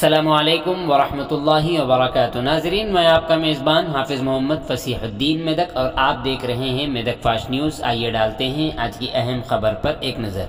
अस्सलामु अलैकुम वरहमतुल्लाहि वबरकातुहू। नाज़रीन, मैं आपका मेज़बान हाफिज़ मोहम्मद फ़सीहुद्दीन मेदक और आप देख रहे हैं मेदक फास्ट न्यूज़। आइए डालते हैं आज की अहम खबर पर एक नज़र।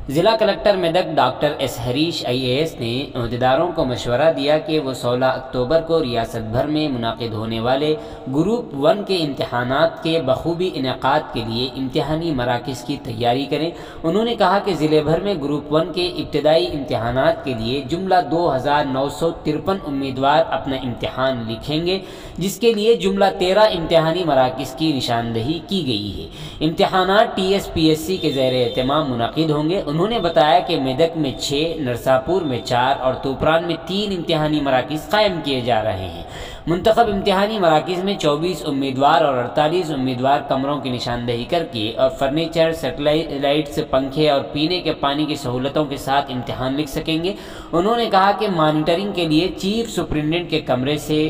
ज़िला collector Medak doctor S Harish IAS ने अहदेदारों को मशवरा दिया कि वो 16 अक्टूबर को रियासत भर में मुनाकिद होने वाले ग्रुप 1 के इम्तहानात के बखूबी इनेकाद के लिए इम्तहानी मराकज़ की तैयारी करें। उन्होंने कहा कि ज़िले भर में ग्रुप 1 के इब्तदाई इम्तहानात के लिए जुमला 2953 उम्मीदवार अपना इम्तहान लिखेंगे, जिसके लिए जुमला 13 इम्तहानी मराकज़ की निशानदही की गई है। इम्तहानात TSPSC के ज़ेर एहतमाम मुनाकिद होंगे। उन्होंने बताया कि मेदक में 6, नरसापुर में 4 और तूपरान में 3 इम्तहानी मराकज़ कायम किए जा रहे हैं। मुंतखब इम्तहानी मराकज़ में 24 उम्मीदवार और 48 उम्मीदवार कमरों की निशानदही करके और फर्नीचर, सेटेलाइट्स, पंखे और पीने के पानी की सहूलतों के साथ इम्तहान लिख सकेंगे। उन्होंने कहा कि मॉनिटरिंग के लिए चीफ सुपरिटेंडेंट के कमरे से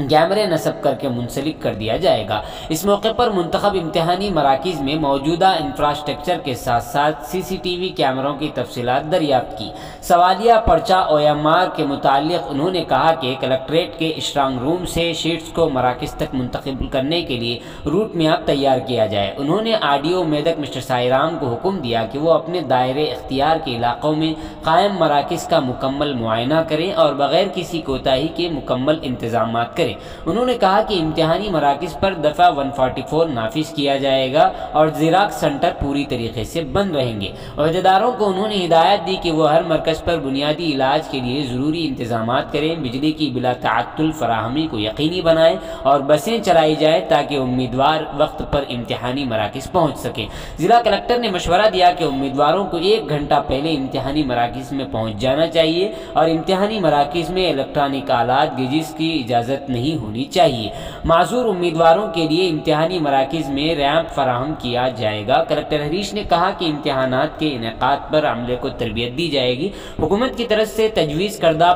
कैमरे नस्ब करके मुंसलिक कर दिया जाएगा। इस मौके पर मुंतखब इम्तहानी मराकज़ में मौजूदा इंफ्रास्ट्रक्चर के साथ साथ CCTV कैमरों की तफसीलात दरियाफ्त की। सवालिया पर्चा OMR के मुतालिक उन्होंने कहा कि कलेक्ट्रेट के स्ट्रांग रूम से शीट्स को मराकज़ तक मुंतकिल करने के लिए रूट मैप तैयार किया जाए। उन्होंने RDO मेदक मिस्टर साईराम को हुक्म दिया कि वो अपने दायरे इख्तियार के इलाकों में कायम मराकज़ का मुकम्मल मुआयना करें और बग़ैर किसी कोताही के मुकम्मल इंतजाम करें। उन्होंने कहा कि इम्तहानी मराकज़ पर दफ़ा 144 नाफिज किया जाएगा और ज़िराक्स सेंटर पूरी तरीके से बंद रहेंगे। अहदेदारों को उन्होंने हिदायत दी कि वो हर मरकज़ पर बुनियादी इलाज के लिए ज़रूरी इंतजामात करें, बिजली की बिला तअत्तुल फराहमी को यकीनी बनाएं और बसें चलाई जाएँ ताकि उम्मीदवार वक्त पर इम्तहानी मराकज़ पहुँच सकें। ज़िला कलेक्टर ने मशवरा दिया कि उम्मीदवारों को 1 घंटा पहले इम्तहानी मराकज़ में पहुँच जाना चाहिए और इम्तहानी मराकज़ में इलेक्ट्रॉनिक आलात गेजेस की इजाज़त नहीं होनी चाहिए। माजूर उम्मीदवारों के लिए इम्तहानी मराकज़ में रैंप फराहम किया जाएगा। कलेक्टर हरीश ने कहा कि इम्तहानात के इनेकाद पर अमले को तरबियत दी जाएगी। हुकूमत की तरफ से तजवीज़ करदा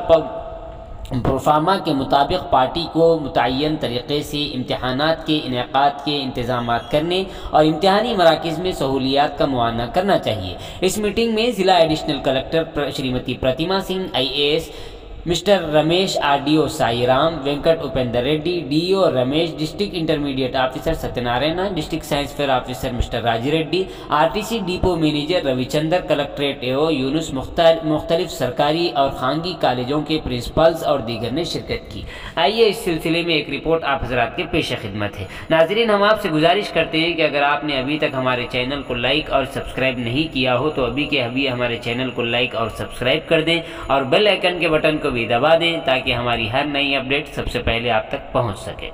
प्रोफार्मा के मुताबिक पार्टी को मुतय्यन तरीक़े से इम्तहानात के इनेकाद के इंतज़ामात करने और इम्तहानी मराकज़ में सहूलियात का मुआयना करना चाहिए। इस मीटिंग में ज़िला additional collector Shrimati Pratima Singh IAS, mister Ramesh RDO Sairam, Venkat Upendra Reddy, DO Ramesh, district intermediate officer Satyanarayana, district science fair officer mister Rajireddy, RTC depot manager Ravichandra, collectorate AO Yunus, मुख्तलिफ सरकारी और खानगी कॉलेजों के प्रिंसिपल्स और दीगर ने शिरकत की। आइए इस सिलसिले में एक रिपोर्ट आप हज़रात के पेश खिदमत है। नाज़रीन, हम आपसे गुजारिश करते हैं कि अगर आपने अभी तक हमारे चैनल को लाइक और सब्सक्राइब नहीं किया हो तो अभी के अभी हमारे चैनल को लाइक और सब्सक्राइब कर दें और बेल आइकन के बटन को भी दबा दें ताकि हमारी हर नई अपडेट सबसे पहले आप तक पहुंच सके।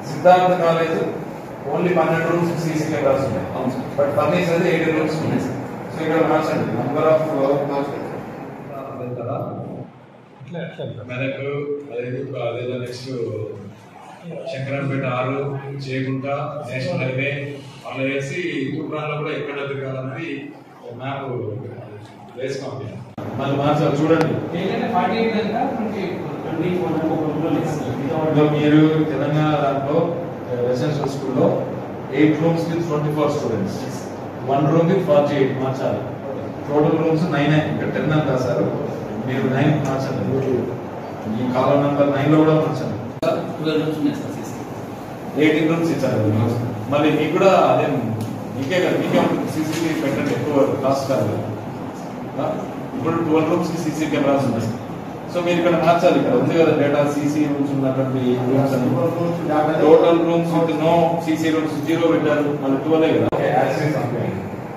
Siddharth college only 12 rooms CC cameras ఉన్నాయి, బట్ ఫర్నిచర్ అయితే 8 రూమ్స్ ఉన్నాయి. సో ఇక్కడ మార్చండి నంబర్ ఆఫ్ మార్చండి కదా ఇట్లా మనకు అదే next Shankarampet 6, Chegunta, national highway అలా వేసి తూప్రాన్లో కూడా ఎక్కడ తిరగాలన్నది మ్యాప్ వేసుకోండి. మళ్ళీ మార్చాలి చూడండి. మీరు తెలంగాణ దాంట్లో రెసిడెన్షియల్ స్కూల్లో 8 రూమ్స్ కి 24 స్టూడెంట్స్, 1 రూమ్ కి 48 మార్చాలి. టోటల్ రూమ్స్ 9 ఇక్కడ 10 అని రాశారు, మీరు 9 మార్చండి. ఈ కాలం నెంబర్ 9 లో కూడా మార్చండి. 18 రూమ్స్ ఇచ్చారు. మళ్ళీ మీకు కూడా అదే మీకే CCTV పెట్టండి, ఎక్కువ కాస్ట్ కాదు. ఇప్పుడు 12 రూమ్స్ కి CC కెమెరాస్ ఉన్నాయి. సో మీరు ఇక్కడ మార్చాలి. ఇక్కడ ఉంది కదా డేటా CC రూమ్స్ ఉన్నటువంటి total rooms with no CC rooms 0 పెట్టారు, మళ్ళీ 12 కదా.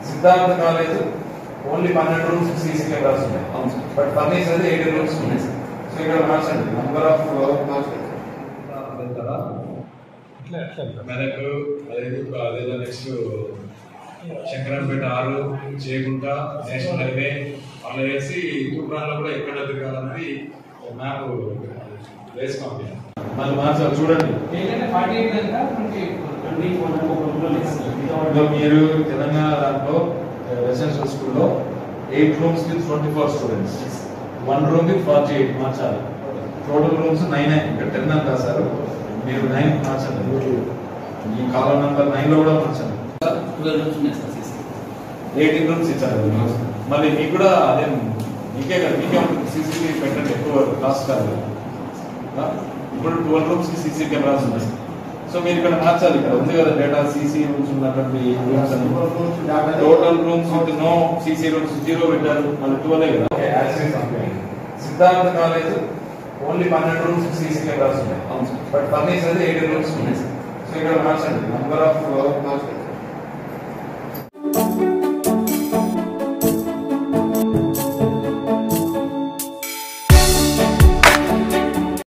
Siddhartha college only 12 rooms CC cameras ఉన్నాయి, బట్ ఫర్నిచర్ అయితే 8 రూమ్స్ ఉన్నాయి. సో ఇక్కడ మార్చండి నంబర్ ఆఫ్ కదా మనకు అదే next Shankarampet 6, Chegunta, national highway అలా వేసి తూప్రాన్లో కూడా ఎక్కడ తిరగాలన్నది మ్యాప్ వేసుకోండి. మళ్ళీ మార్చాలి చూడండి. మీరు తెలంగాణ దాంట్లో రెసిడెన్షియల్ స్కూల్లో 8 రూమ్స్ కి 24 స్టూడెంట్స్, 1 రూమ్ కి 48 మార్చాలి. టోటల్ రూమ్స్ 9 ఇక్కడ 10 అని రాశారు, మీరు 9 మార్చండి. ఈ కాలం నెంబర్ 9 లో కూడా మార్చండి. 18 రూమ్స్ ఇచ్చారు. మళ్ళీ మీకు కూడా అదే మీకే CCTV పెట్టండి. కాస్ట్ కాదు. ఇప్పుడు 12 రూమ్స్ కి సీసీ కెమెరాస్ ఉన్నాయి. సో మీరు ఇక్కడ మార్చాలి. ఇక్కడ ఉంది కదా డేటా సీసీ రూమ్స్ ఉన్నటువంటి రూమ్స్ అని. Total rooms with no CC rooms 0 పెట్టారు. మళ్ళీ 12 కదా. Siddhartha college only 12 rooms CC cameras ఉన్నాయి. బట్ ఫర్నిచర్ 18 రూమ్స్ ఉన్నాయి. సో ఇక్కడ మార్చండి నంబర్ ఆఫ్